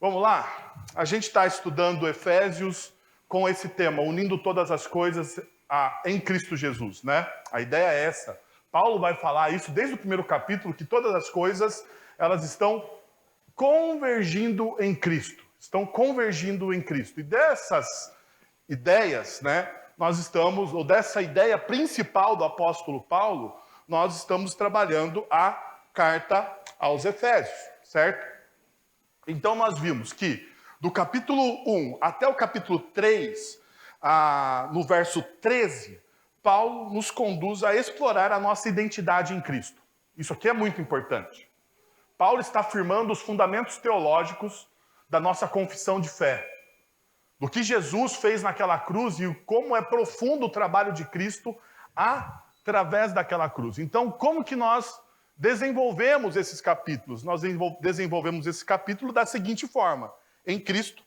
Vamos lá? A gente está estudando Efésios com esse tema, unindo todas as coisas em Cristo Jesus, né? A ideia é essa. Paulo vai falar isso desde o primeiro capítulo, que todas as coisas, elas estão convergindo em Cristo. Estão convergindo em Cristo. E dessas ideias, né, nós estamos, ou dessa ideia principal do apóstolo Paulo, nós estamos trabalhando a carta aos Efésios, certo? Então nós vimos que do capítulo 1 até o capítulo 3, no verso 13, Paulo nos conduz a explorar a nossa identidade em Cristo. Isso aqui é muito importante. Paulo está afirmando os fundamentos teológicos da nossa confissão de fé. Do que Jesus fez naquela cruz e como é profundo o trabalho de Cristo através daquela cruz. Então, como que nós desenvolvemos esses capítulos? Nós desenvolvemos esse capítulo da seguinte forma. Em Cristo,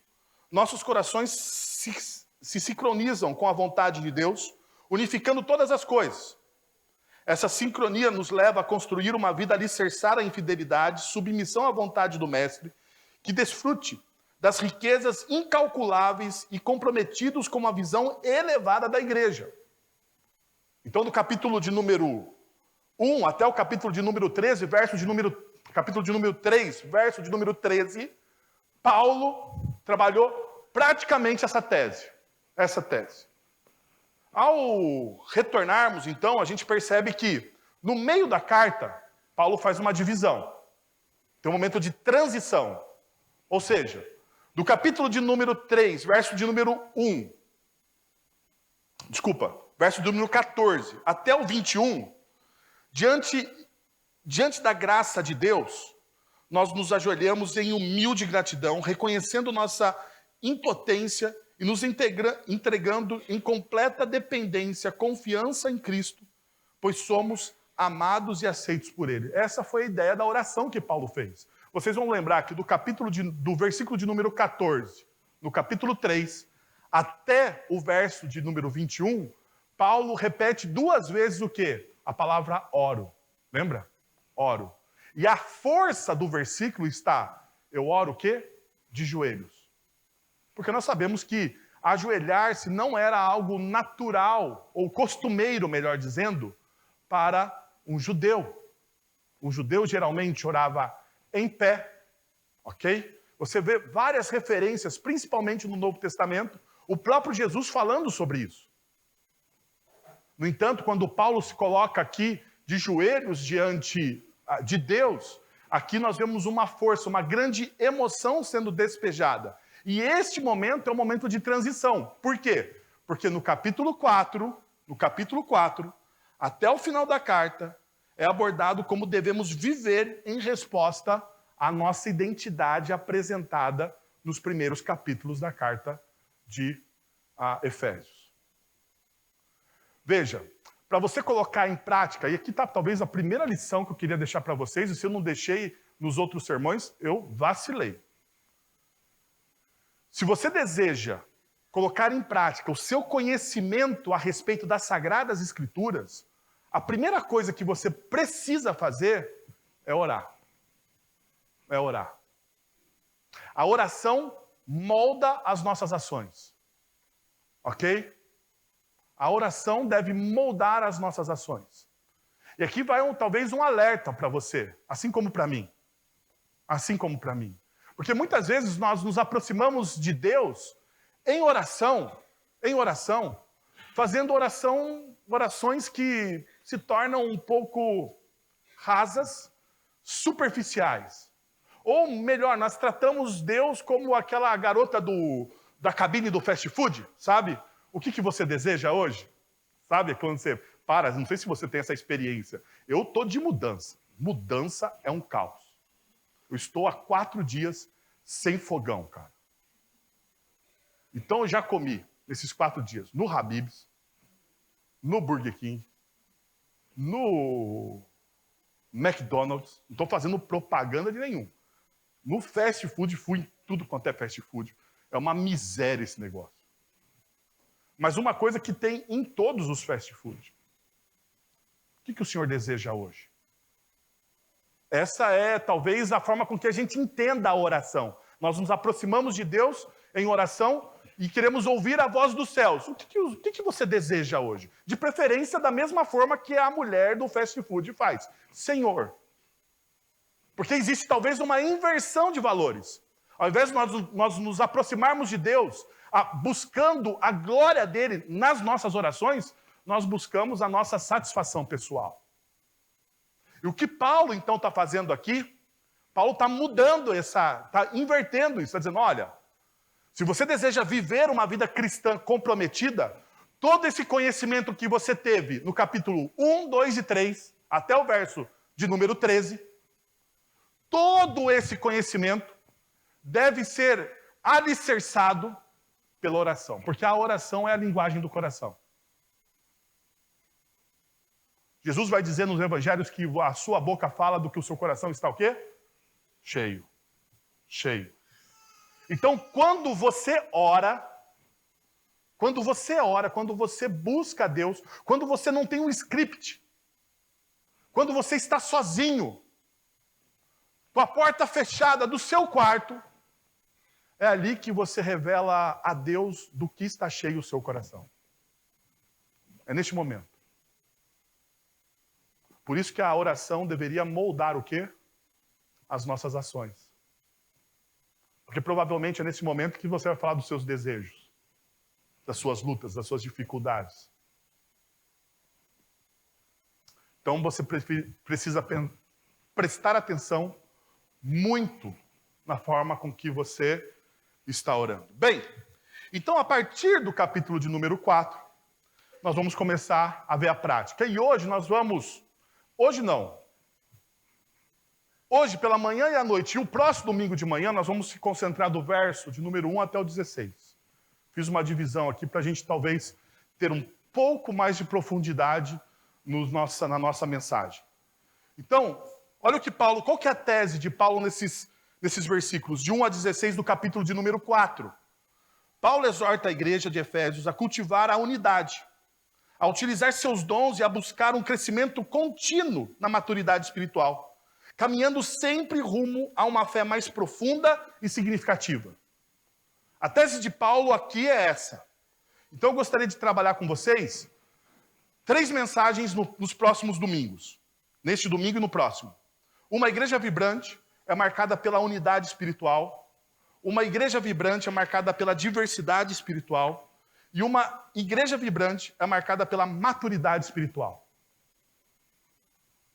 nossos corações se sincronizam com a vontade de Deus, unificando todas as coisas. Essa sincronia nos leva a construir uma vida alicerçada em fidelidade, submissão à vontade do Mestre, que desfrute das riquezas incalculáveis e comprometidos com uma visão elevada da igreja. Então, do capítulo de número 1 até o capítulo de número 13, capítulo de número 3, verso de número 13, Paulo trabalhou praticamente essa tese. Ao retornarmos, então, a gente percebe que, no meio da carta, Paulo faz uma divisão. Tem um momento de transição. Ou seja, do capítulo de número 3, verso de número 14, até o 21, diante da graça de Deus, nós nos ajoelhamos em humilde gratidão, reconhecendo nossa impotência e nos entregando em completa dependência, confiança em Cristo, pois somos amados e aceitos por Ele. Essa foi a ideia da oração que Paulo fez. Vocês vão lembrar que do versículo de número 14, no capítulo 3, até o verso de número 21, Paulo repete 2 vezes o quê? A palavra oro. Lembra? Oro. E a força do versículo está, eu oro o quê? De joelhos. Porque nós sabemos que ajoelhar-se não era algo natural, ou costumeiro, melhor dizendo, para um judeu. Um judeu geralmente orava em pé, ok? Você vê várias referências, principalmente no Novo Testamento, o próprio Jesus falando sobre isso. No entanto, quando Paulo se coloca aqui de joelhos diante de Deus, aqui nós vemos uma força, uma grande emoção sendo despejada. E este momento é um momento de transição. Por quê? Porque no capítulo 4, até o final da carta, é abordado como devemos viver em resposta à nossa identidade apresentada nos primeiros capítulos da carta de Efésios. Veja, para você colocar em prática, e aqui está talvez a primeira lição que eu queria deixar para vocês, e se eu não deixei nos outros sermões, eu vacilei. Se você deseja colocar em prática o seu conhecimento a respeito das Sagradas Escrituras, a primeira coisa que você precisa fazer é orar. É orar. A oração molda as nossas ações. Ok? A oração deve moldar as nossas ações. E aqui vai talvez um alerta para você, assim como para mim. Assim como para mim. Porque muitas vezes nós nos aproximamos de Deus em oração, fazendo orações que se tornam um pouco rasas, superficiais. Ou melhor, nós tratamos Deus como aquela garota da cabine do fast food, sabe? O que você deseja hoje? Sabe, quando você para, não sei se você tem essa experiência. Eu estou de mudança. Mudança é um caos. Eu estou há 4 dias sem fogão, cara. Então eu já comi, nesses 4 dias, no Habib's, no Burger King, no McDonald's. Não estou fazendo propaganda de nenhum. No fast food, fui em tudo quanto é fast food. É uma miséria esse negócio. Mas uma coisa que tem em todos os fast food. O que o senhor deseja hoje? Essa é, talvez, a forma com que a gente entenda a oração. Nós nos aproximamos de Deus em oração e queremos ouvir a voz dos céus. O que você deseja hoje? De preferência, da mesma forma que a mulher do fast food faz. Senhor. Porque existe talvez uma inversão de valores. Ao invés de nós nos aproximarmos de Deus, buscando a glória dele nas nossas orações, nós buscamos a nossa satisfação pessoal. E o que Paulo, então, está fazendo aqui, Paulo está mudando está invertendo isso, está dizendo, olha, se você deseja viver uma vida cristã comprometida, todo esse conhecimento que você teve no capítulo 1, 2 e 3, até o verso de número 13, todo esse conhecimento deve ser alicerçado pela oração, porque a oração é a linguagem do coração. Jesus vai dizer nos evangelhos que a sua boca fala do que o seu coração está o quê? Cheio. Cheio. Então, quando você ora, quando você busca a Deus, quando você não tem um script, quando você está sozinho, com a porta fechada do seu quarto, é ali que você revela a Deus do que está cheio o seu coração. É neste momento. Por isso que a oração deveria moldar o quê? As nossas ações. Porque provavelmente é nesse momento que você vai falar dos seus desejos, das suas lutas, das suas dificuldades. Então você precisa prestar atenção muito na forma com que você está orando. Bem, então a partir do capítulo de número 4, nós vamos começar a ver a prática. E hoje nós vamos... Hoje não. Hoje, pela manhã e à noite, e o próximo domingo de manhã, nós vamos se concentrar do verso de número 1 até o 16. Fiz uma divisão aqui para a gente talvez ter um pouco mais de profundidade na nossa mensagem. Então, olha o que Paulo, qual que é a tese de Paulo nesses versículos, de 1 a 16 do capítulo de número 4. Paulo exorta a igreja de Efésios a cultivar a unidade, a utilizar seus dons e a buscar um crescimento contínuo na maturidade espiritual, caminhando sempre rumo a uma fé mais profunda e significativa. A tese de Paulo aqui é essa. Então eu gostaria de trabalhar com vocês 3 mensagens nos próximos domingos. Neste domingo e no próximo. Uma igreja vibrante é marcada pela unidade espiritual. Uma igreja vibrante é marcada pela diversidade espiritual. E uma igreja vibrante é marcada pela maturidade espiritual.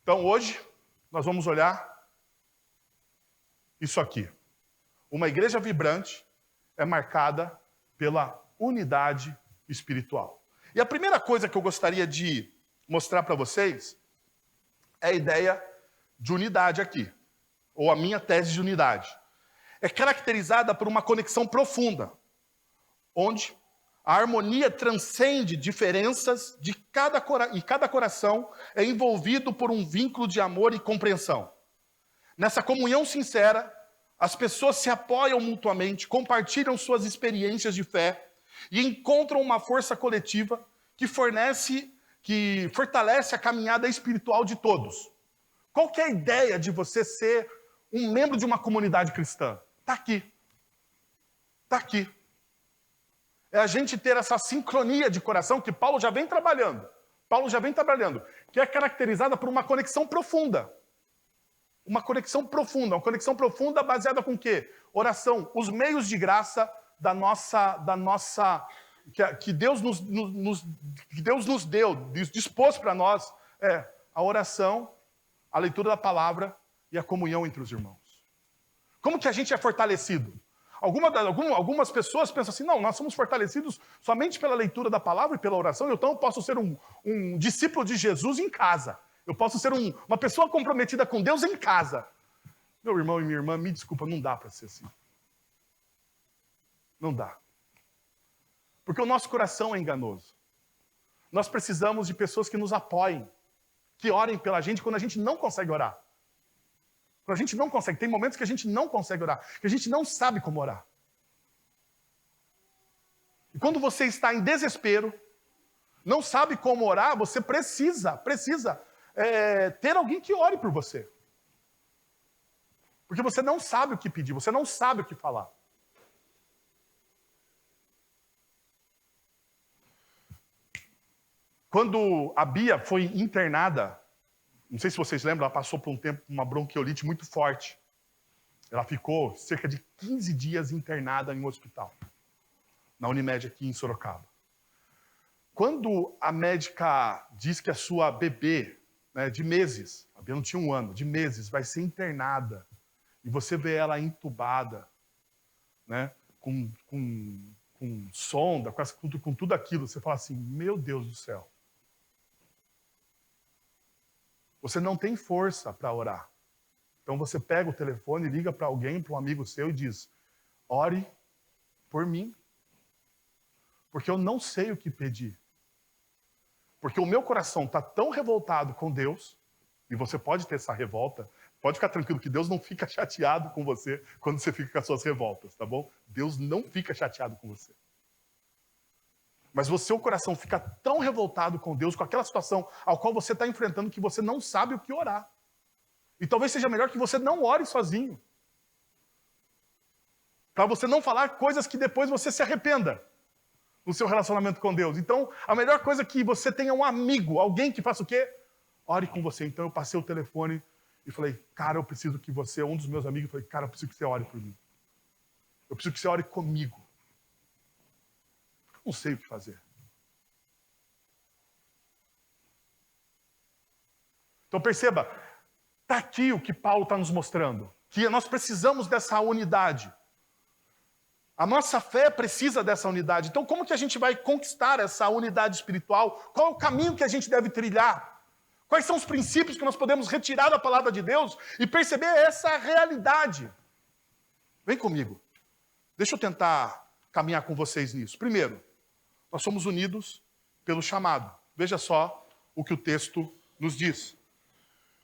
Então hoje nós vamos olhar isso aqui. Uma igreja vibrante é marcada pela unidade espiritual. E a primeira coisa que eu gostaria de mostrar para vocês é a ideia de unidade aqui, ou a minha tese de unidade. É caracterizada por uma conexão profunda, onde a harmonia transcende diferenças e cada coração é envolvido por um vínculo de amor e compreensão. Nessa comunhão sincera, as pessoas se apoiam mutuamente, compartilham suas experiências de fé e encontram uma força coletiva que fortalece a caminhada espiritual de todos. Qual que é a ideia de você ser um membro de uma comunidade cristã? Está aqui. Está aqui. É a gente ter essa sincronia de coração que Paulo já vem trabalhando. Que é caracterizada por uma conexão profunda. Uma conexão profunda baseada com o quê? Oração, os meios de graça que Deus nos deu, dispôs para nós, a oração, a leitura da palavra e a comunhão entre os irmãos. Como que a gente é fortalecido? Algumas pessoas pensam assim, não, nós somos fortalecidos somente pela leitura da palavra e pela oração, então eu posso ser um discípulo de Jesus em casa. Eu posso ser uma pessoa comprometida com Deus em casa. Meu irmão e minha irmã, me desculpa, não dá para ser assim. Não dá. Porque o nosso coração é enganoso. Nós precisamos de pessoas que nos apoiem, que orem pela gente quando a gente não consegue orar. Quando a gente não consegue, tem momentos que a gente não consegue orar, que a gente não sabe como orar. E quando você está em desespero, não sabe como orar, você precisa ter alguém que ore por você. Porque você não sabe o que pedir, você não sabe o que falar. Quando a Bia foi internada, não sei se vocês lembram, ela passou por um tempo uma bronquiolite muito forte. Ela ficou cerca de 15 dias internada em um hospital, na Unimed aqui em Sorocaba. Quando a médica diz que a sua bebê, né, de meses, a Bia não tinha 1 ano, de meses, vai ser internada, e você vê ela entubada, né, com sonda, com tudo aquilo, você fala assim, meu Deus do céu. Você não tem força para orar. Então você pega o telefone, liga para alguém, para um amigo seu e diz, ore por mim. Porque eu não sei o que pedir. Porque o meu coração está tão revoltado com Deus, e você pode ter essa revolta, pode ficar tranquilo que Deus não fica chateado com você quando você fica com as suas revoltas, tá bom? Deus não fica chateado com você. Mas o seu coração fica tão revoltado com Deus, com aquela situação ao qual você está enfrentando, que você não sabe o que orar. E talvez seja melhor que você não ore sozinho. Para você não falar coisas que depois você se arrependa no seu relacionamento com Deus. Então, a melhor coisa é que você tenha um amigo, alguém que faça o quê? Ore com você. Então, eu passei o telefone e falei, cara, eu preciso que você, um dos meus amigos, falei, cara, eu preciso que você ore por mim. Eu preciso que você ore comigo. Não sei o que fazer. Então perceba, está aqui o que Paulo está nos mostrando. Que nós precisamos dessa unidade. A nossa fé precisa dessa unidade. Então como que a gente vai conquistar essa unidade espiritual? Qual é o caminho que a gente deve trilhar? Quais são os princípios que nós podemos retirar da palavra de Deus e perceber essa realidade? Vem comigo. Deixa eu tentar caminhar com vocês nisso. Primeiro, nós somos unidos pelo chamado. Veja só o que o texto nos diz.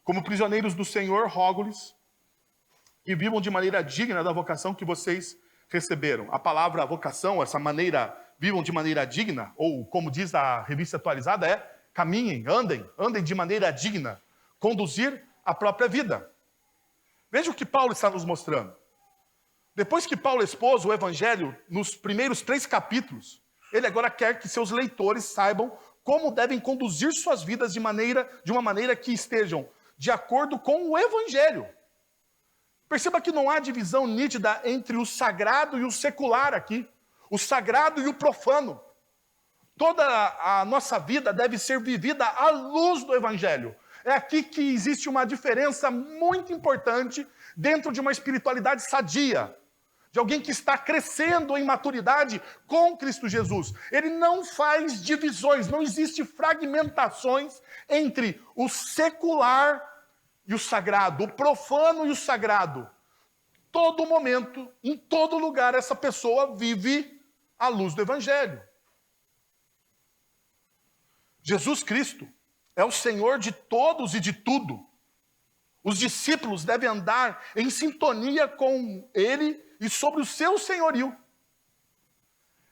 Como prisioneiros do Senhor, rogo-lhes que vivam de maneira digna da vocação que vocês receberam. A palavra vocação, essa maneira, vivam de maneira digna, ou como diz a revista atualizada, é caminhem, andem de maneira digna, conduzir a própria vida. Veja o que Paulo está nos mostrando. Depois que Paulo expôs o evangelho nos primeiros 3 capítulos, ele agora quer que seus leitores saibam como devem conduzir suas vidas de uma maneira que estejam de acordo com o evangelho. Perceba que não há divisão nítida entre o sagrado e o secular aqui, o sagrado e o profano. Toda a nossa vida deve ser vivida à luz do evangelho. É aqui que existe uma diferença muito importante dentro de uma espiritualidade sadia, de alguém que está crescendo em maturidade com Cristo Jesus. Ele não faz divisões, não existe fragmentações entre o secular e o sagrado, o profano e o sagrado. Todo momento, em todo lugar, essa pessoa vive à luz do evangelho. Jesus Cristo é o Senhor de todos e de tudo. Os discípulos devem andar em sintonia com Ele e sobre o seu senhorio.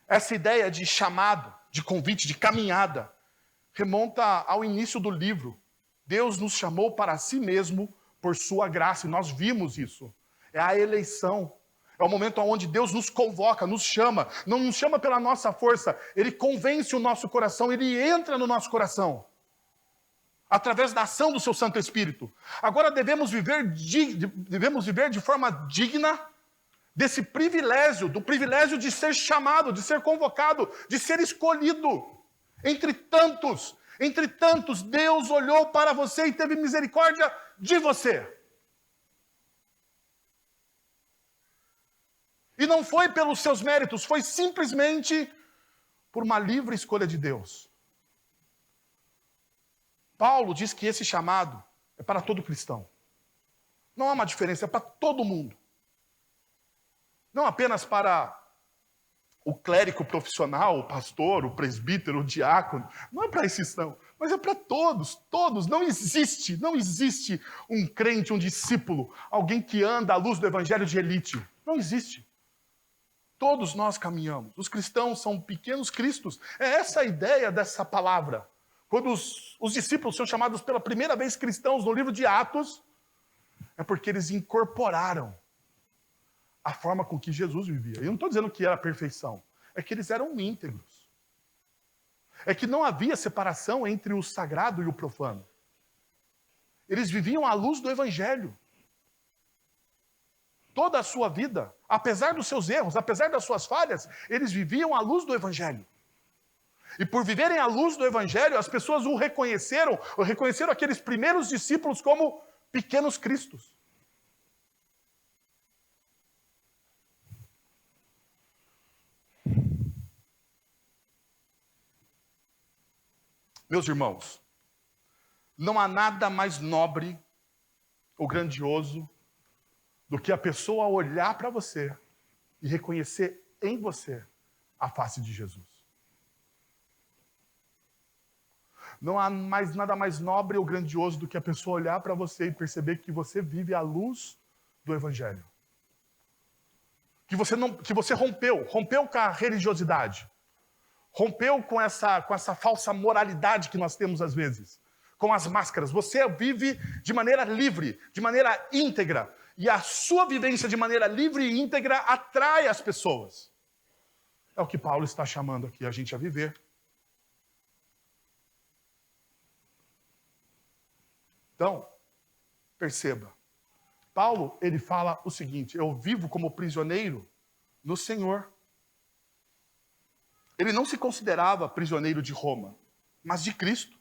Essa ideia de chamado, de convite, de caminhada, remonta ao início do livro. Deus nos chamou para si mesmo por sua graça, e nós vimos isso. É a eleição. É o momento onde Deus nos convoca, nos chama. Não nos chama pela nossa força. Ele convence o nosso coração, Ele entra no nosso coração. Através da ação do seu Santo Espírito. Agora devemos viver de forma digna desse privilégio, do privilégio de ser chamado, de ser convocado, de ser escolhido. Entre tantos, Deus olhou para você e teve misericórdia de você. E não foi pelos seus méritos, foi simplesmente por uma livre escolha de Deus. Paulo diz que esse chamado é para todo cristão. Não há uma diferença, é para todo mundo. Não apenas para o clérigo profissional, o pastor, o presbítero, o diácono. Não é para esses não, mas é para todos, todos. Não existe um crente, um discípulo, alguém que anda à luz do evangelho de elite. Não existe. Todos nós caminhamos. Os cristãos são pequenos cristos. É essa a ideia dessa palavra. Quando os discípulos são chamados pela primeira vez cristãos no livro de Atos, É porque eles incorporaram a forma com que Jesus vivia. Eu não estou dizendo que era perfeição. É que eles eram íntegros. É que não havia separação entre o sagrado e o profano. Eles viviam à luz do Evangelho. Toda a sua vida, apesar dos seus erros, apesar das suas falhas, eles viviam à luz do Evangelho. E por viverem à luz do Evangelho, as pessoas o reconheceram aqueles primeiros discípulos como pequenos cristos. Meus irmãos, não há nada mais nobre ou grandioso do que a pessoa olhar para você e reconhecer em você a face de Jesus. Não há nada mais nobre ou grandioso do que a pessoa olhar para você e perceber que você vive à luz do Evangelho. Que você rompeu com a religiosidade. Rompeu com essa falsa moralidade que nós temos às vezes. Com as máscaras. Você vive de maneira livre, de maneira íntegra. E a sua vivência de maneira livre e íntegra atrai as pessoas. É o que Paulo está chamando aqui a gente a viver. Então, perceba. Paulo, ele fala o seguinte: eu vivo como prisioneiro no Senhor. Ele não se considerava prisioneiro de Roma, mas de Cristo.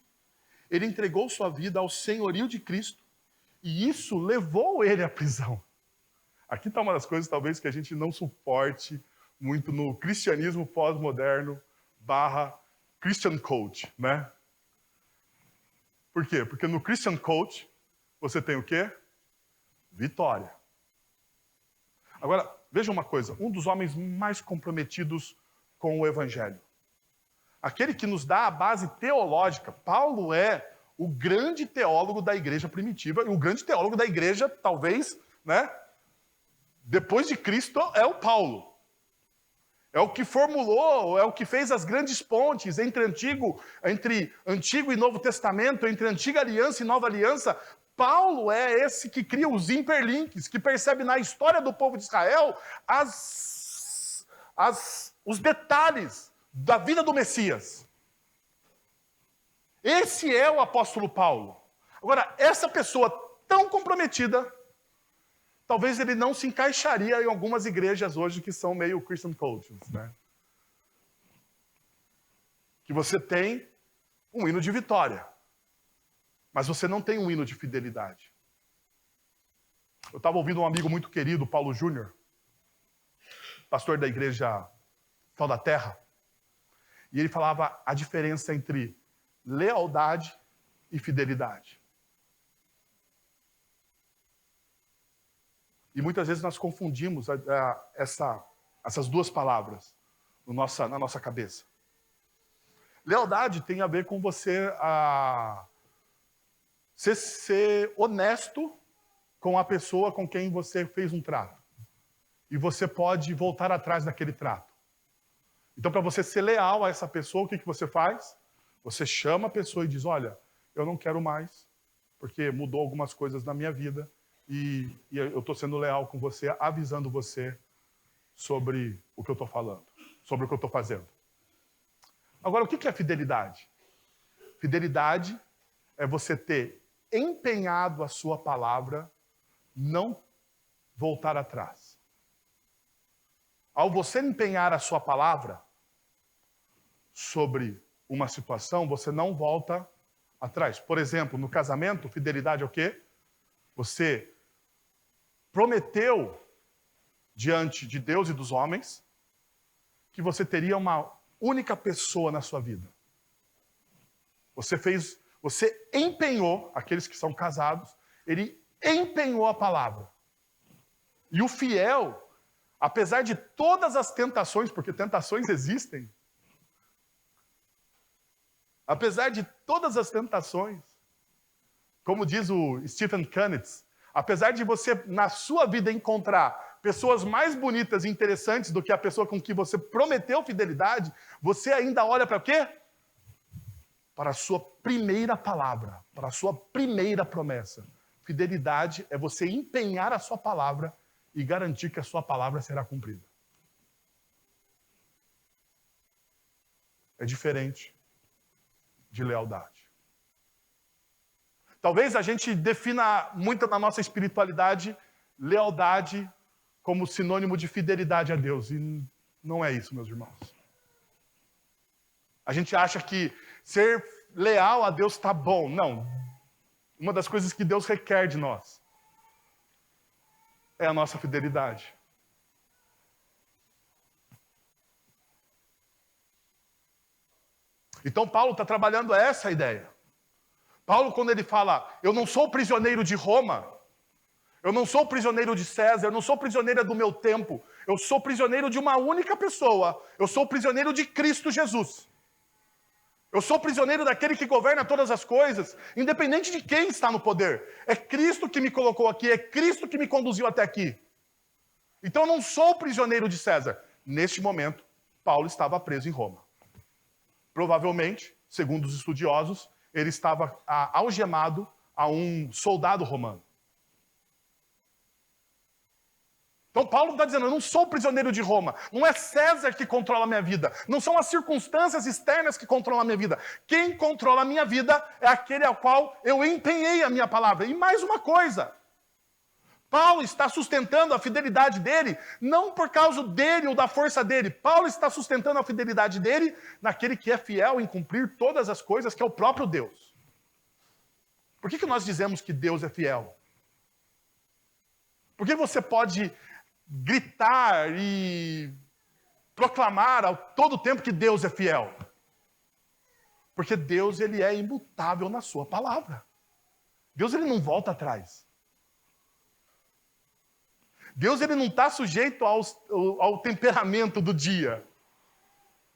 Ele entregou sua vida ao senhorio de Cristo. E isso levou ele à prisão. Aqui está uma das coisas, talvez, que a gente não suporte muito no cristianismo pós-moderno / Christian Coach, né? Por quê? Porque no Christian Coach, você tem o quê? Vitória. Agora, veja uma coisa. Um dos homens mais comprometidos com o Evangelho. Aquele que nos dá a base teológica. Paulo é o grande teólogo da igreja primitiva, e o grande teólogo da igreja, talvez, né, depois de Cristo, é o Paulo. É o que formulou, é o que fez as grandes pontes entre Antigo e Novo Testamento, entre Antiga Aliança e Nova Aliança. Paulo é esse que cria os hiperlinks, que percebe na história do povo de Israel os detalhes da vida do Messias. Esse é o apóstolo Paulo. Agora, essa pessoa tão comprometida, talvez ele não se encaixaria em algumas igrejas hoje que são meio Christian coaches, né? Que você tem um hino de vitória, mas você não tem um hino de fidelidade. Eu estava ouvindo um amigo muito querido, Paulo Júnior, pastor da igreja Sal da Terra, e ele falava a diferença entre lealdade e fidelidade. E muitas vezes nós confundimos essas duas palavras na nossa cabeça. Lealdade tem a ver com você ser honesto com a pessoa com quem você fez um trato. E você pode voltar atrás daquele trato. Então, para você ser leal a essa pessoa, o que você faz? Você chama a pessoa e diz: olha, eu não quero mais, porque mudou algumas coisas na minha vida, e eu estou sendo leal com você, avisando você sobre o que eu estou falando, sobre o que eu estou fazendo. Agora, o que é fidelidade? Fidelidade é você ter empenhado a sua palavra, não voltar atrás. Ao você empenhar a sua palavra sobre uma situação, você não volta atrás. Por exemplo, no casamento, fidelidade é o quê? Você prometeu diante de Deus e dos homens que você teria uma única pessoa na sua vida. Você empenhou, aqueles que são casados, ele empenhou a palavra. E o fiel, apesar de todas as tentações, porque tentações existem, apesar de todas as tentações, como diz o Stephen Kunitz, apesar de você, na sua vida, encontrar pessoas mais bonitas e interessantes do que a pessoa com que você prometeu fidelidade, você ainda olha para quê? Para a sua primeira palavra, para a sua primeira promessa, Fidelidade é você empenhar a sua palavra e garantir que a sua palavra será cumprida. É diferente de lealdade. Talvez a gente defina muito na nossa espiritualidade lealdade como sinônimo de fidelidade a Deus. E não é isso, meus irmãos. A gente acha que ser leal a Deus está bom. Não. Uma das coisas que Deus requer de nós é a nossa fidelidade. Então Paulo está trabalhando essa ideia. Paulo, quando ele fala, eu não sou prisioneiro de Roma, eu não sou prisioneiro de César, eu não sou prisioneiro do meu tempo, eu sou prisioneiro de uma única pessoa, eu sou prisioneiro de Cristo Jesus. Eu sou prisioneiro daquele que governa todas as coisas, independente de quem está no poder. É Cristo que me colocou aqui, é Cristo que me conduziu até aqui. Então eu não sou prisioneiro de César. Neste momento, Paulo estava preso em Roma. Provavelmente, segundo os estudiosos, ele estava algemado a um soldado romano. Então Paulo está dizendo, eu não sou prisioneiro de Roma. Não é César que controla a minha vida. Não são as circunstâncias externas que controlam a minha vida. Quem controla a minha vida é aquele ao qual eu empenhei a minha palavra. E mais uma coisa. Paulo está sustentando a fidelidade dele, não por causa dele ou da força dele. Paulo está sustentando a fidelidade dele naquele que é fiel em cumprir todas as coisas, que é o próprio Deus. Por que nós dizemos que Deus é fiel? Por que você pode gritar e proclamar a todo tempo que Deus é fiel? Porque Deus, ele é imutável na sua palavra. Deus, ele não volta atrás. Deus, ele não está sujeito ao temperamento do dia,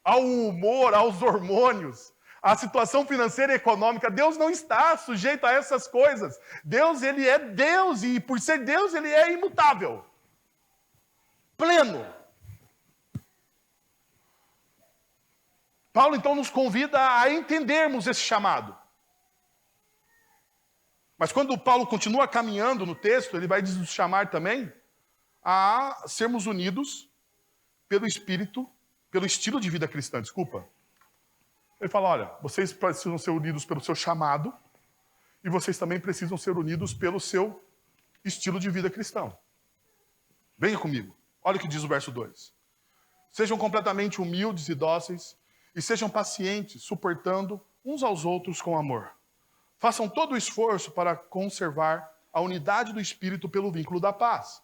ao humor, aos hormônios, à situação financeira e econômica. Deus não está sujeito a essas coisas. Deus, ele é Deus e por ser Deus, ele é imutável. Pleno. Paulo, então, nos convida a entendermos esse chamado. Mas quando Paulo continua caminhando no texto, ele vai nos chamar também a sermos unidos pelo Espírito, pelo estilo de vida cristã, desculpa. Ele fala, olha, vocês precisam ser unidos pelo seu chamado e vocês também precisam ser unidos pelo seu estilo de vida cristão. Venha comigo. Olha o que diz o verso 2. Sejam completamente humildes e dóceis e sejam pacientes, suportando uns aos outros com amor. Façam todo o esforço para conservar a unidade do Espírito pelo vínculo da paz.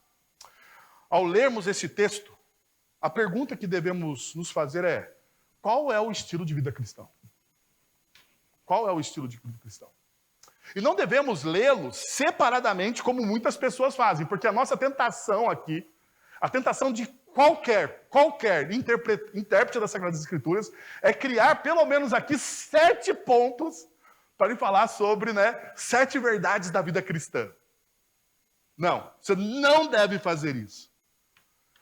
Ao lermos esse texto, a pergunta que devemos nos fazer é, qual é o estilo de vida cristão? Qual é o estilo de vida cristão? E não devemos lê-lo separadamente como muitas pessoas fazem, porque a nossa tentação aqui, a tentação de qualquer intérprete das Sagradas Escrituras é criar pelo menos aqui 7 pontos para lhe falar sobre 7 verdades da vida cristã. Não, você não deve fazer isso.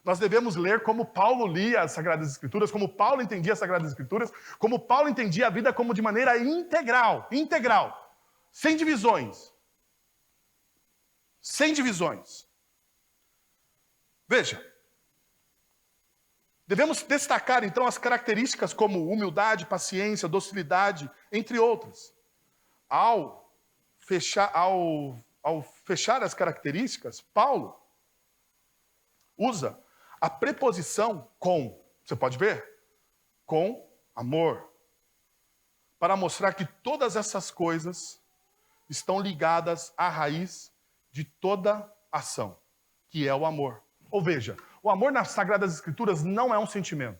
Nós devemos ler como Paulo lia as Sagradas Escrituras, como Paulo entendia as Sagradas Escrituras, como Paulo entendia a vida como de maneira integral, sem divisões. Sem divisões. Veja, devemos destacar então as características como humildade, paciência, docilidade, entre outras. Ao fechar as características, Paulo usa a preposição com, você pode ver? Com amor. Para mostrar que todas essas coisas estão ligadas à raiz de toda ação, que é o amor. Ou veja, o amor nas Sagradas Escrituras não é um sentimento.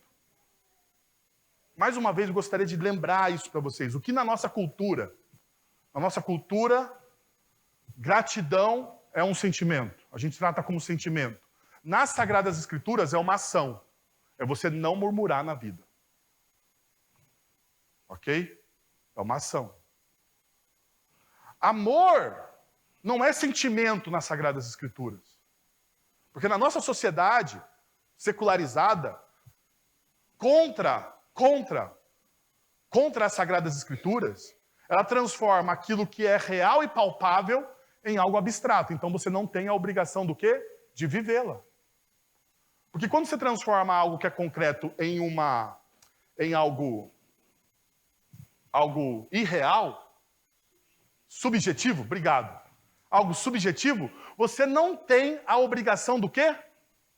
Mais uma vez, eu gostaria de lembrar isso para vocês. O que na nossa cultura, gratidão é um sentimento. A gente trata como sentimento. Nas Sagradas Escrituras é uma ação. É você não murmurar na vida. Ok? É uma ação. Amor não é sentimento nas Sagradas Escrituras. Porque na nossa sociedade secularizada, contra as Sagradas Escrituras, ela transforma aquilo que é real e palpável em algo abstrato. Então você não tem a obrigação do quê? De vivê-la. Porque quando você transforma algo que é concreto em algo irreal, subjetivo, obrigado. Algo subjetivo, você não tem a obrigação do quê?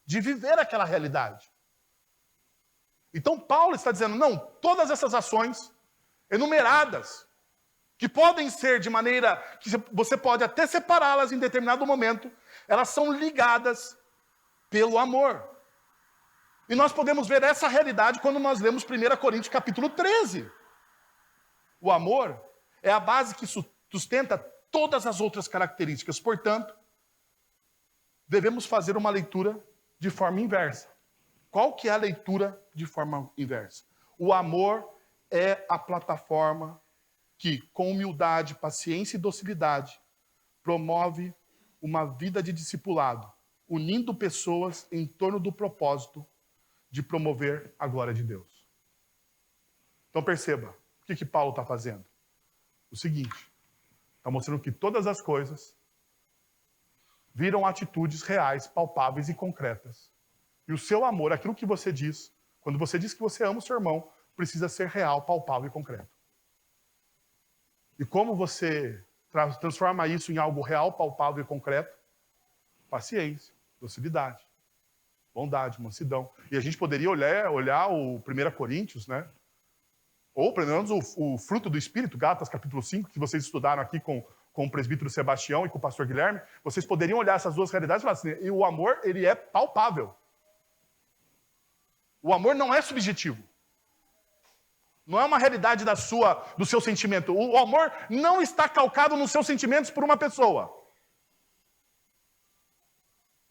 De viver aquela realidade. Então Paulo está dizendo, não, todas essas ações enumeradas, que podem ser de maneira que você pode até separá-las em determinado momento, elas são ligadas pelo amor. E nós podemos ver essa realidade quando nós lemos 1 Coríntios capítulo 13. O amor é a base que sustenta todas as outras características. Portanto, devemos fazer uma leitura de forma inversa. Qual que é a leitura de forma inversa? O amor é a plataforma que, com humildade, paciência e docilidade, promove uma vida de discipulado, unindo pessoas em torno do propósito de promover a glória de Deus. Então perceba, o que Paulo está fazendo? O seguinte, está mostrando que todas as coisas viram atitudes reais, palpáveis e concretas. E o seu amor, aquilo que você diz, quando você diz que você ama o seu irmão, precisa ser real, palpável e concreto. E como você transforma isso em algo real, palpável e concreto? Paciência, docilidade, bondade, mansidão. E a gente poderia olhar o 1 Coríntios, né? Ou pelo menos o fruto do Espírito, Gálatas capítulo 5, que vocês estudaram aqui com o presbítero Sebastião e com o pastor Guilherme. Vocês poderiam olhar essas duas realidades e falar assim, e o amor, ele é palpável. O amor não é subjetivo. Não é uma realidade do seu sentimento. O amor não está calcado nos seus sentimentos por uma pessoa.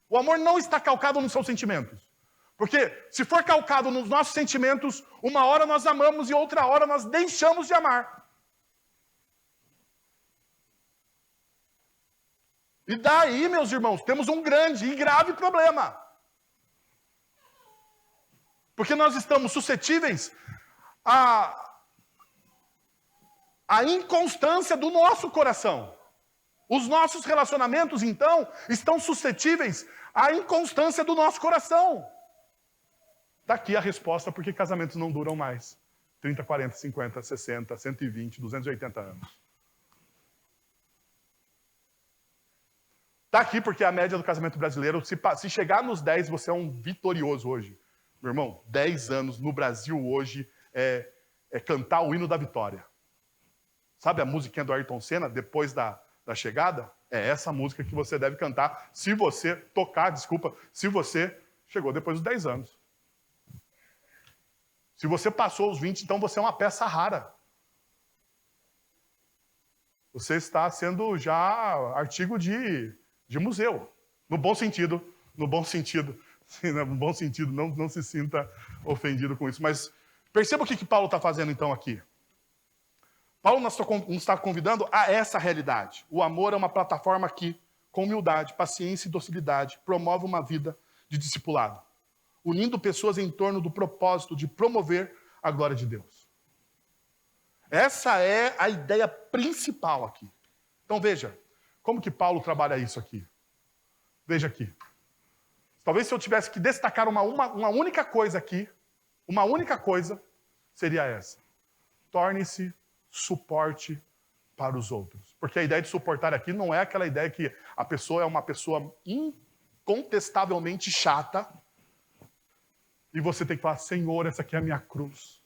O amor não está calcado nos seus sentimentos. Porque se for calcado nos nossos sentimentos, uma hora nós amamos e outra hora nós deixamos de amar. E daí, meus irmãos, temos um grande e grave problema. Porque nós estamos suscetíveis à inconstância do nosso coração. Os nossos relacionamentos, então, estão suscetíveis à inconstância do nosso coração. Daqui a resposta porque casamentos não duram mais. 30, 40, 50, 60, 120, 280 anos. Está aqui porque a média do casamento brasileiro, se chegar nos 10, você é um vitorioso hoje. Meu irmão, 10 anos no Brasil hoje é cantar o hino da vitória. Sabe a musiquinha do Ayrton Senna, depois da chegada? É essa música que você deve cantar se você se você chegou depois dos 10 anos. Se você passou os 20, então você é uma peça rara. Você está sendo já artigo de museu. No bom sentido. No bom sentido. Sim, no bom sentido, não se sinta ofendido com isso. Mas perceba o que Paulo está fazendo então aqui. Paulo nos está convidando a essa realidade. O amor é uma plataforma que, com humildade, paciência e docilidade, promove uma vida de discipulado, unindo pessoas em torno do propósito de promover a glória de Deus. Essa é a ideia principal aqui. Então veja, como que Paulo trabalha isso aqui? Veja aqui. Talvez se eu tivesse que destacar uma única coisa aqui, uma única coisa, seria essa. Torne-se suporte para os outros. Porque a ideia de suportar aqui não é aquela ideia que a pessoa é uma pessoa incontestavelmente chata e você tem que falar, Senhor, essa aqui é a minha cruz.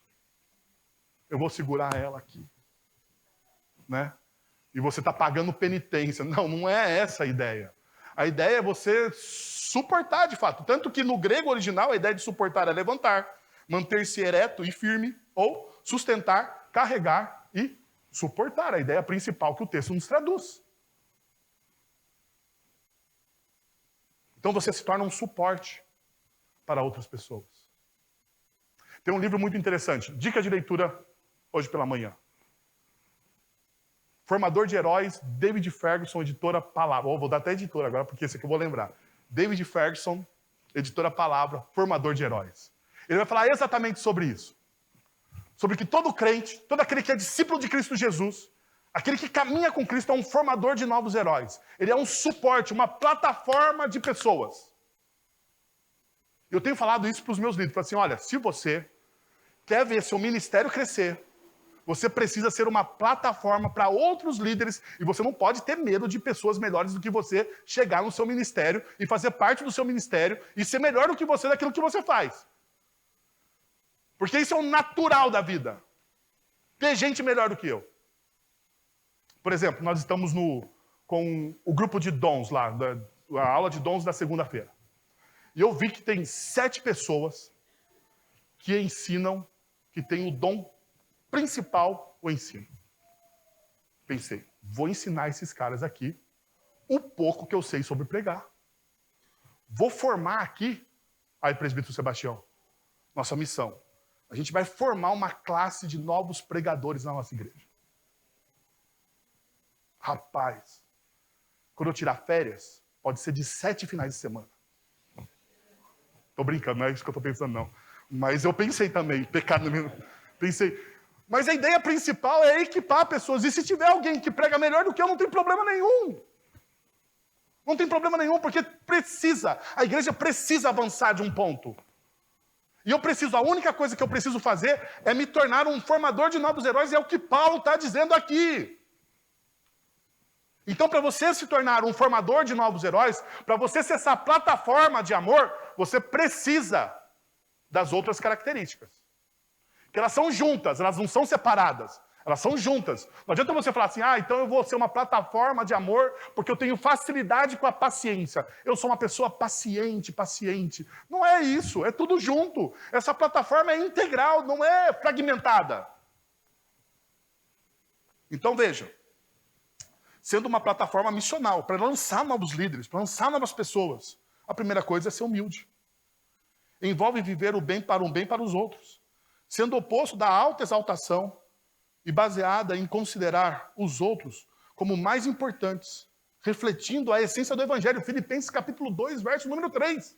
Eu vou segurar ela aqui. Né? E você está pagando penitência. Não é essa a ideia. A ideia é você suportar de fato. Tanto que no grego original a ideia de suportar é levantar, manter-se ereto e firme, ou sustentar, carregar e suportar. A ideia principal que o texto nos traduz. Então você se torna um suporte para outras pessoas. Tem um livro muito interessante, dica de leitura hoje pela manhã. Formador de Heróis, David Ferguson, editora Palavra. Vou dar até editora agora, porque esse aqui eu vou lembrar. David Ferguson, editora Palavra, Formador de Heróis. Ele vai falar exatamente sobre isso. Sobre que todo crente, todo aquele que é discípulo de Cristo Jesus, Aquele que caminha com Cristo é um formador de novos heróis. Ele é um suporte, uma plataforma de pessoas. Eu tenho falado isso para os meus líderes. Falo assim, olha, se você quer ver seu ministério crescer, você precisa ser uma plataforma para outros líderes e você não pode ter medo de pessoas melhores do que você chegar no seu ministério e fazer parte do seu ministério e ser melhor do que você daquilo que você faz. Porque isso é o natural da vida. Ter gente melhor do que eu. Por exemplo, nós estamos com o grupo de dons lá, a aula de dons da segunda-feira. E eu vi que tem 7 pessoas que ensinam, que têm o dom principal, o ensino. Pensei, vou ensinar esses caras aqui o pouco que eu sei sobre pregar. Vou formar aqui, aí presbítero Sebastião, nossa missão. A gente vai formar uma classe de novos pregadores na nossa igreja. Rapaz, quando eu tirar férias, pode ser de 7 finais de semana. Tô brincando, não é isso que eu tô pensando, não. Mas eu pensei também, pecado mesmo. Pensei. Mas a ideia principal é equipar pessoas. E se tiver alguém que prega melhor do que eu, não tem problema nenhum. Não tem problema nenhum, porque precisa. A igreja precisa avançar de um ponto. E a única coisa que eu preciso fazer é me tornar um formador de novos heróis, e é o que Paulo está dizendo aqui. Então, para você se tornar um formador de novos heróis, para você ser essa plataforma de amor, você precisa das outras características. Que elas são juntas, elas não são separadas. Elas são juntas. Não adianta você falar assim, então eu vou ser uma plataforma de amor porque eu tenho facilidade com a paciência. Eu sou uma pessoa paciente. Não é isso, é tudo junto. Essa plataforma é integral, não é fragmentada. Então veja, sendo uma plataforma missional, para lançar novos líderes, para lançar novas pessoas, a primeira coisa é ser humilde. Envolve viver o bem para os outros, sendo oposto da alta exaltação e baseada em considerar os outros como mais importantes, refletindo a essência do Evangelho. Filipenses capítulo 2, verso número 3.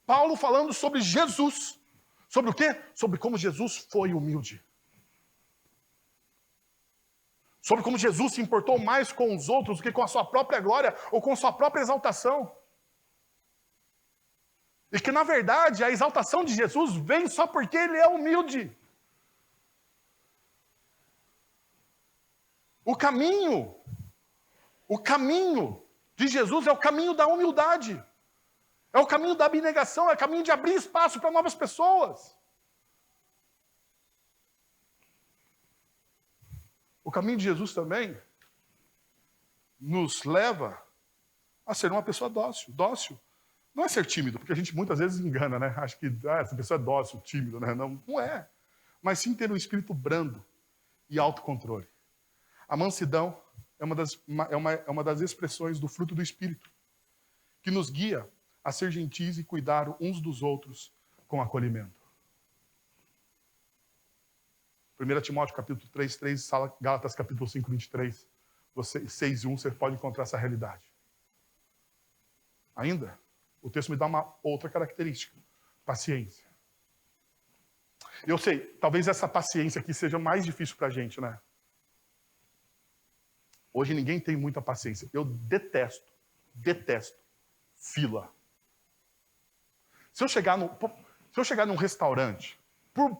Paulo falando sobre Jesus. Sobre o quê? Sobre como Jesus foi humilde. Sobre como Jesus se importou mais com os outros do que com a sua própria glória ou com a sua própria exaltação. E que, na verdade, a exaltação de Jesus vem só porque ele é humilde. O caminho de Jesus é o caminho da humildade. É o caminho da abnegação, é o caminho de abrir espaço para novas pessoas. O caminho de Jesus também nos leva a ser uma pessoa dócil. Dócil não é ser tímido, porque a gente muitas vezes engana, né? Acha que essa pessoa é dócil, tímido, né? Não é. Mas sim ter um espírito brando e autocontrole. A mansidão é uma das expressões do fruto do Espírito, que nos guia a ser gentis e cuidar uns dos outros com acolhimento. 1 Timóteo capítulo 3, Gálatas capítulo 5, 23, 6 e 1, você pode encontrar essa realidade. Ainda, o texto me dá uma outra característica, paciência. Eu sei, talvez essa paciência aqui seja mais difícil para a gente, né? Hoje ninguém tem muita paciência. Eu detesto fila. Se eu chegar num restaurante,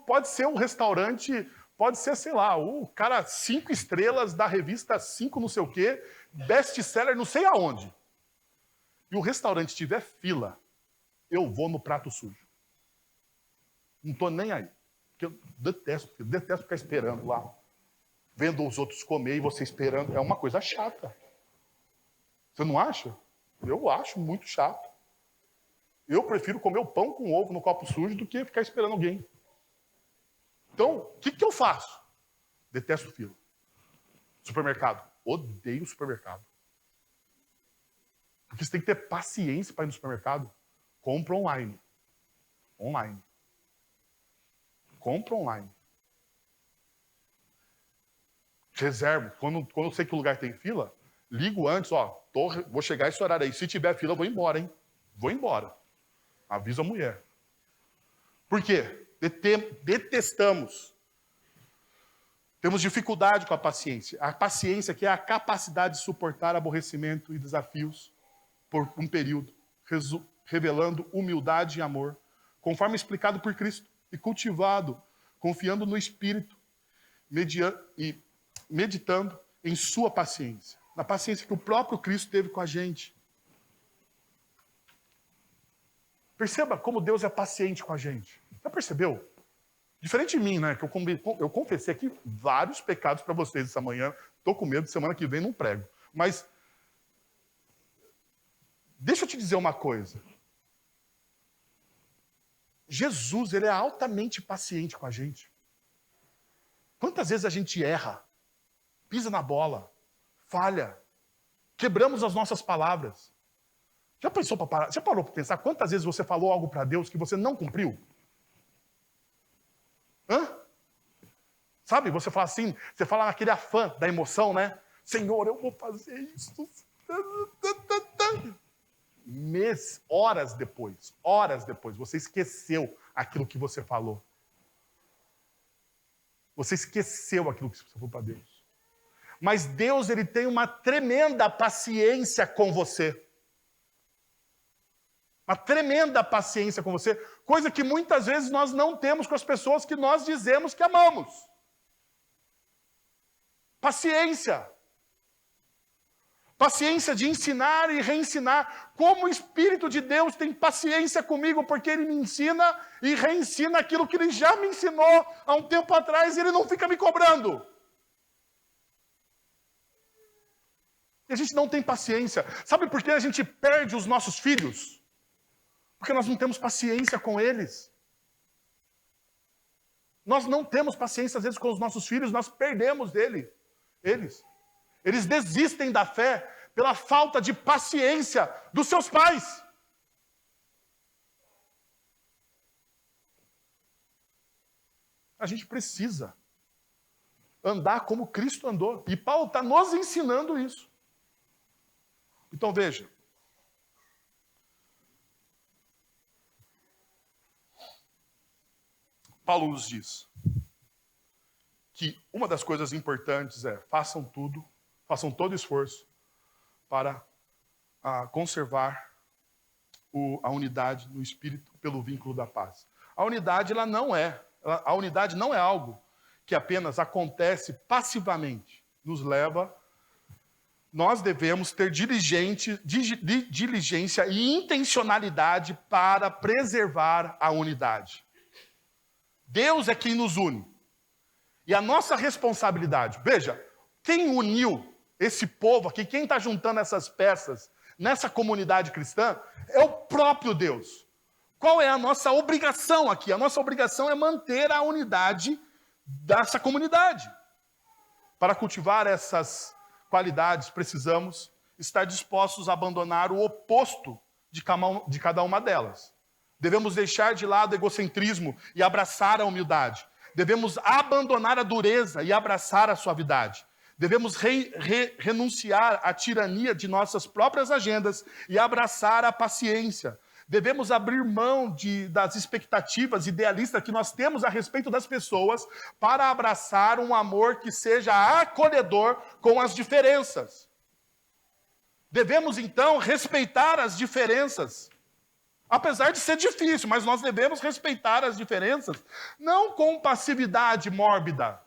pode ser um restaurante, pode ser, sei lá, o cara 5 estrelas da revista 5 não sei o quê, best-seller não sei aonde. E o restaurante tiver fila, eu vou no prato sujo. Não estou nem aí. Porque eu detesto ficar esperando lá. Vendo os outros comer e você esperando. É uma coisa chata. Você não acha? Eu acho muito chato. Eu prefiro comer o pão com ovo no copo sujo do que ficar esperando alguém. Então, o que eu faço? Detesto fila. Supermercado. Odeio supermercado. Porque você tem que ter paciência para ir no supermercado. Compra online. Compra online. Reservo. Quando eu sei que o lugar tem fila, ligo antes, vou chegar esse horário aí. Se tiver fila, eu vou embora, hein? Vou embora. Avisa a mulher. Por quê? Detestamos Temos dificuldade com a paciência. A paciência que é a capacidade de suportar aborrecimento e desafios por um período, revelando humildade e amor, conforme explicado por Cristo, e cultivado, confiando no Espírito, e meditando em sua paciência, na paciência que o próprio Cristo teve com a gente. Perceba como Deus é paciente com a gente. Já percebeu? Diferente de mim, né? Que eu confessei aqui vários pecados para vocês essa manhã. Estou com medo, semana que vem não prego. Mas deixa eu te dizer uma coisa. Jesus, ele é altamente paciente com a gente. Quantas vezes a gente erra, pisa na bola, falha, quebramos as nossas palavras. Já parou para pensar quantas vezes você falou algo para Deus que você não cumpriu? Hã? Sabe, você fala assim, você fala naquele afã da emoção, né? Senhor, eu vou fazer isso. Horas depois, você esqueceu aquilo que você falou. Você esqueceu aquilo que você falou para Deus. Mas Deus, ele tem uma tremenda paciência com você. Uma tremenda paciência com você, coisa que muitas vezes nós não temos com as pessoas que nós dizemos que amamos. Paciência. Paciência de ensinar e reensinar. Como o Espírito de Deus tem paciência comigo, porque Ele me ensina e reensina aquilo que Ele já me ensinou há um tempo atrás e Ele não fica me cobrando. E a gente não tem paciência. Sabe por que a gente perde os nossos filhos? Porque nós não temos paciência com eles. Nós não temos paciência, às vezes, com os nossos filhos, nós perdemos eles. Eles desistem da fé pela falta de paciência dos seus pais. A gente precisa andar como Cristo andou. E Paulo está nos ensinando isso. Então veja. Paulo nos diz que uma das coisas importantes é façam todo esforço para conservar a unidade no Espírito pelo vínculo da paz. A unidade não é algo que apenas acontece passivamente. Nós devemos ter diligência e intencionalidade para preservar a unidade. Deus é quem nos une. E a nossa responsabilidade, veja, quem uniu esse povo aqui, quem está juntando essas peças nessa comunidade cristã, é o próprio Deus. Qual é a nossa obrigação aqui? A nossa obrigação é manter a unidade dessa comunidade. Para cultivar essas qualidades, precisamos estar dispostos a abandonar o oposto de cada uma delas. Devemos deixar de lado o egocentrismo e abraçar a humildade. Devemos abandonar a dureza e abraçar a suavidade. Devemos renunciar à tirania de nossas próprias agendas e abraçar a paciência. Devemos abrir mão das expectativas idealistas que nós temos a respeito das pessoas para abraçar um amor que seja acolhedor com as diferenças. Devemos, então, respeitar as diferenças. Apesar de ser difícil, mas nós devemos respeitar as diferenças, não com passividade mórbida,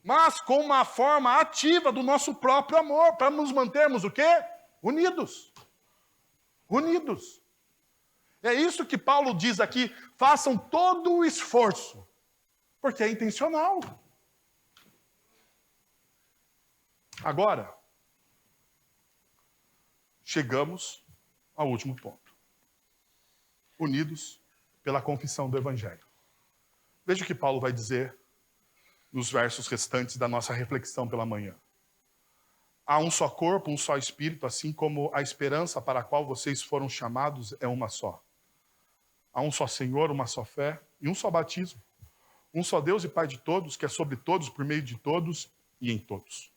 mas com uma forma ativa do nosso próprio amor, para nos mantermos o quê? Unidos. Unidos. É isso que Paulo diz aqui, façam todo o esforço, porque é intencional. Agora, chegamos ao último ponto. Unidos pela confissão do Evangelho. Veja o que Paulo vai dizer nos versos restantes da nossa reflexão pela manhã. Há um só corpo, um só espírito, assim como a esperança para a qual vocês foram chamados é uma só. Há um só Senhor, uma só fé e um só batismo. Um só Deus e Pai de todos, que é sobre todos, por meio de todos e em todos.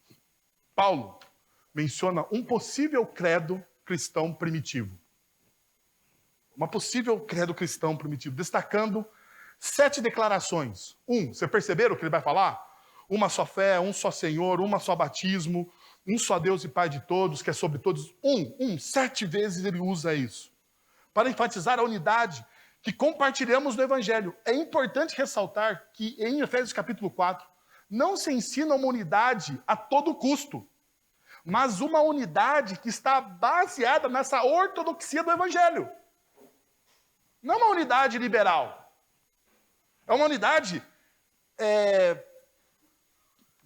Paulo menciona um possível credo cristão primitivo. Uma possível credo cristão primitivo, destacando 7 declarações. Você perceberam o que ele vai falar? Uma só fé, um só Senhor, uma só batismo, um só Deus e Pai de todos, que é sobre todos. 7 vezes ele usa isso. Para enfatizar a unidade que compartilhamos no Evangelho. É importante ressaltar que em Efésios capítulo 4, não se ensina uma unidade a todo custo, mas uma unidade que está baseada nessa ortodoxia do Evangelho. Não é uma unidade liberal. É uma unidade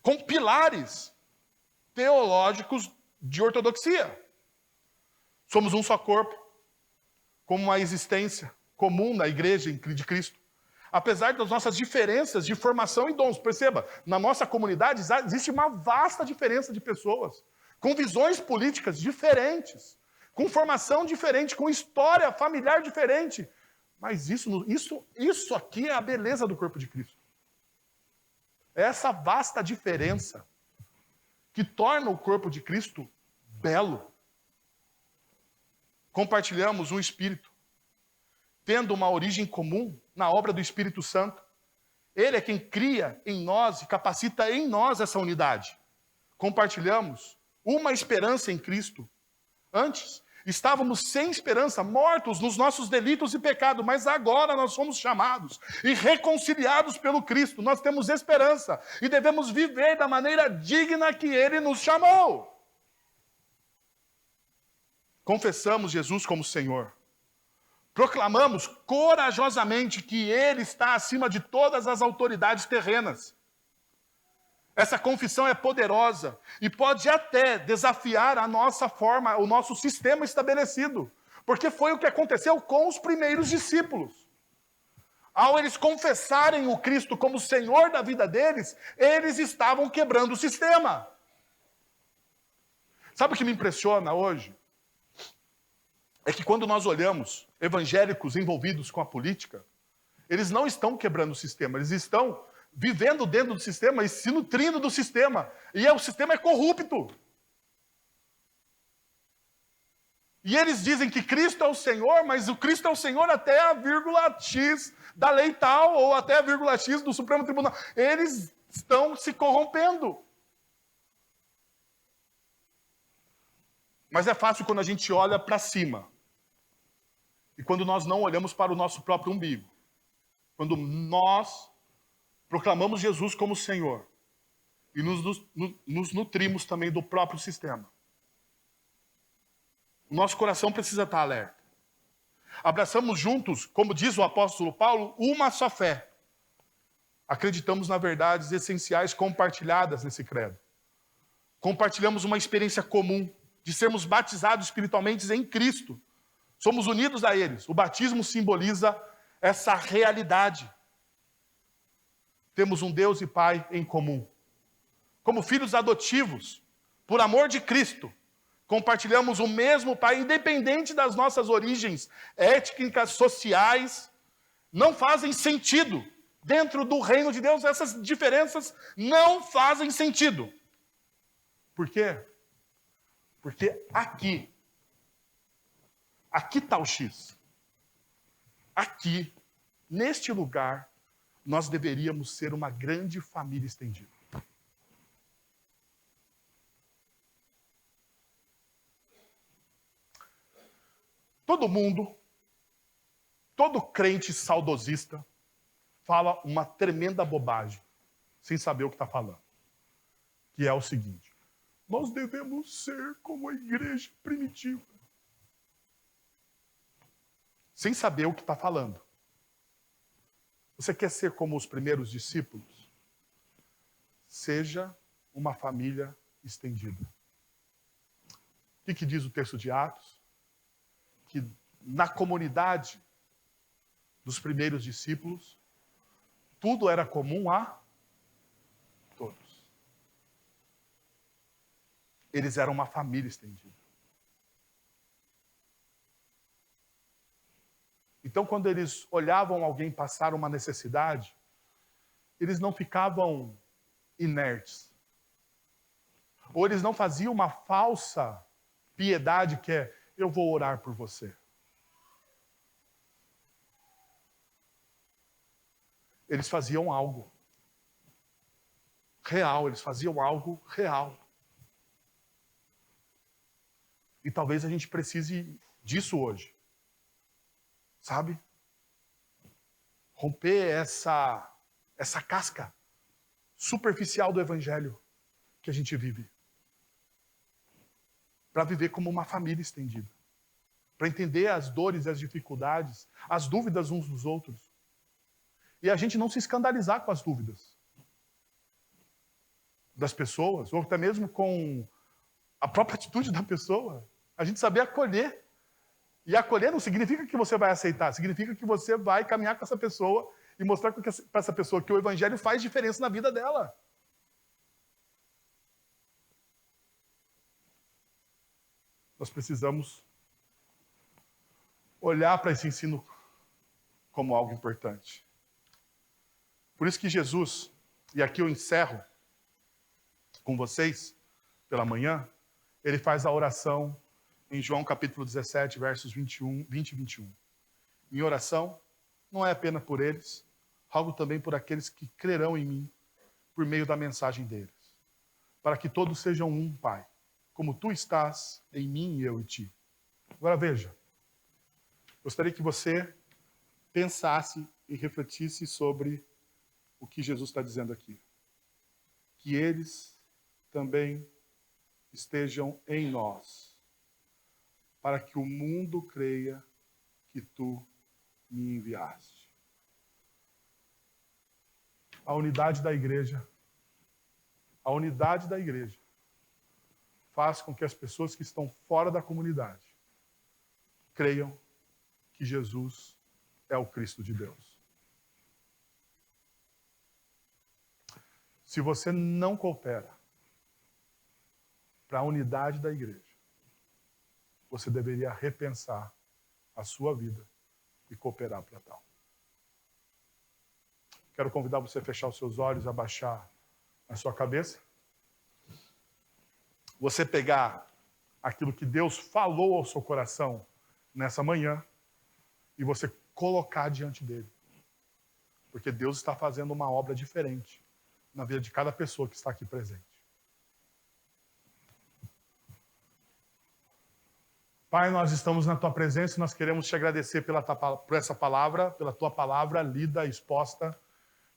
com pilares teológicos de ortodoxia. Somos um só corpo, como uma existência comum na igreja de Cristo. Apesar das nossas diferenças de formação e dons, perceba, na nossa comunidade existe uma vasta diferença de pessoas, com visões políticas diferentes, com formação diferente, com história familiar diferente. Mas isso aqui é a beleza do corpo de Cristo. É essa vasta diferença que torna o corpo de Cristo belo. Compartilhamos um Espírito, tendo uma origem comum na obra do Espírito Santo. Ele é quem cria em nós e capacita em nós essa unidade. Compartilhamos uma esperança em Cristo. Antes, estávamos sem esperança, mortos nos nossos delitos e pecados, mas agora nós somos chamados e reconciliados pelo Cristo. Nós temos esperança e devemos viver da maneira digna que Ele nos chamou. Confessamos Jesus como Senhor. Proclamamos corajosamente que Ele está acima de todas as autoridades terrenas. Essa confissão é poderosa e pode até desafiar a nossa forma, o nosso sistema estabelecido. Porque foi o que aconteceu com os primeiros discípulos. Ao eles confessarem o Cristo como Senhor da vida deles, eles estavam quebrando o sistema. Sabe o que me impressiona hoje? É que quando nós olhamos evangélicos envolvidos com a política, eles não estão quebrando o sistema, eles estão vivendo dentro do sistema e se nutrindo do sistema. E o sistema é corrupto. E eles dizem que Cristo é o Senhor, mas o Cristo é o Senhor até a vírgula X da lei tal, ou até a vírgula X do Supremo Tribunal. Eles estão se corrompendo. Mas é fácil quando a gente olha para cima. E quando nós não olhamos para o nosso próprio umbigo. Quando nós proclamamos Jesus como Senhor e nos nutrimos também do próprio sistema. O nosso coração precisa estar alerta. Abraçamos juntos, como diz o apóstolo Paulo, uma só fé. Acreditamos nas verdades essenciais compartilhadas nesse credo. Compartilhamos uma experiência comum de sermos batizados espiritualmente em Cristo. Somos unidos a eles. O batismo simboliza essa realidade. Temos um Deus e Pai em comum. Como filhos adotivos, por amor de Cristo, compartilhamos o mesmo Pai, independente das nossas origens étnicas, sociais, não fazem sentido. Dentro do reino de Deus, essas diferenças não fazem sentido. Por quê? Porque aqui está o X. Aqui, neste lugar, nós deveríamos ser uma grande família estendida. Todo mundo, todo crente saudosista, fala uma tremenda bobagem, sem saber o que está falando. Que é o seguinte: nós devemos ser como a igreja primitiva. Sem saber o que está falando. Você quer ser como os primeiros discípulos? Seja uma família estendida. O que diz o texto de Atos? Que na comunidade dos primeiros discípulos, tudo era comum a todos. Eles eram uma família estendida. Então, quando eles olhavam alguém passar uma necessidade, eles não ficavam inertes. Ou eles não faziam uma falsa piedade que é: eu vou orar por você. eles faziam algo real, eles faziam algo real. E talvez a gente precise disso hoje. Sabe? Romper essa casca superficial do evangelho que a gente vive. Para viver como uma família estendida. Para entender as dores e as dificuldades, as dúvidas uns dos outros. E a gente não se escandalizar com as dúvidas das pessoas, ou até mesmo com a própria atitude da pessoa. A gente saber acolher. E acolher não significa que você vai aceitar, significa que você vai caminhar com essa pessoa e mostrar para essa pessoa que o evangelho faz diferença na vida dela. Nós precisamos olhar para esse ensino como algo importante. Por isso que Jesus, e aqui eu encerro com vocês pela manhã, ele faz a oração em João capítulo 17, versos 20 e 21. Minha oração não é apenas por eles, rogo também por aqueles que crerão em mim por meio da mensagem deles, para que todos sejam um, Pai, como tu estás em mim e eu em ti. Agora veja, gostaria que você pensasse e refletisse sobre o que Jesus está dizendo aqui. Que eles também estejam em nós, para que o mundo creia que tu me enviaste. A unidade da igreja faz com que as pessoas que estão fora da comunidade creiam que Jesus é o Cristo de Deus. Se você não coopera para a unidade da igreja, você deveria repensar a sua vida e cooperar para tal. Quero convidar você a fechar os seus olhos, abaixar a sua cabeça. Você pegar aquilo que Deus falou ao seu coração nessa manhã e você colocar diante dele. Porque Deus está fazendo uma obra diferente na vida de cada pessoa que está aqui presente. Pai, nós estamos na Tua presença e nós queremos te agradecer por essa palavra, pela Tua palavra lida, exposta.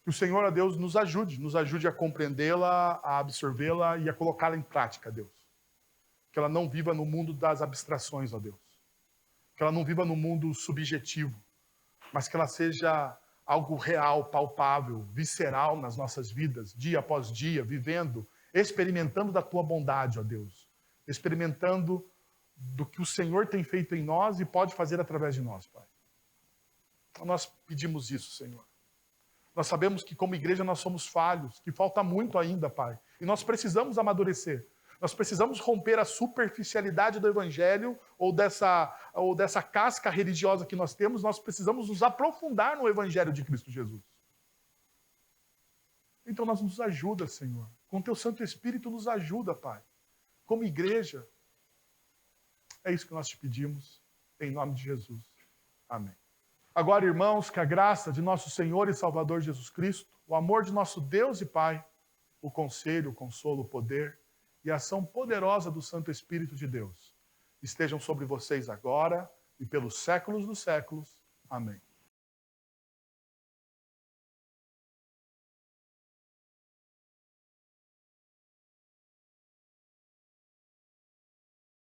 Que o Senhor, ó Deus, nos ajude a compreendê-la, a absorvê-la e a colocá-la em prática, Deus. Que ela não viva no mundo das abstrações, ó Deus. Que ela não viva no mundo subjetivo, mas que ela seja algo real, palpável, visceral nas nossas vidas, dia após dia, vivendo, experimentando da Tua bondade, ó Deus. Experimentando do que o Senhor tem feito em nós e pode fazer através de nós, Pai. Então nós pedimos isso, Senhor. Nós sabemos que como igreja nós somos falhos, que falta muito ainda, Pai. E nós precisamos amadurecer. Nós precisamos romper a superficialidade do Evangelho ou dessa casca religiosa que nós temos. Nós precisamos nos aprofundar no Evangelho de Cristo Jesus. Então nos ajuda, Senhor. Com Teu Santo Espírito nos ajuda, Pai. Como igreja. É isso que nós te pedimos, em nome de Jesus. Amém. Agora, irmãos, que a graça de nosso Senhor e Salvador Jesus Cristo, o amor de nosso Deus e Pai, o conselho, o consolo, o poder e a ação poderosa do Santo Espírito de Deus estejam sobre vocês agora e pelos séculos dos séculos. Amém.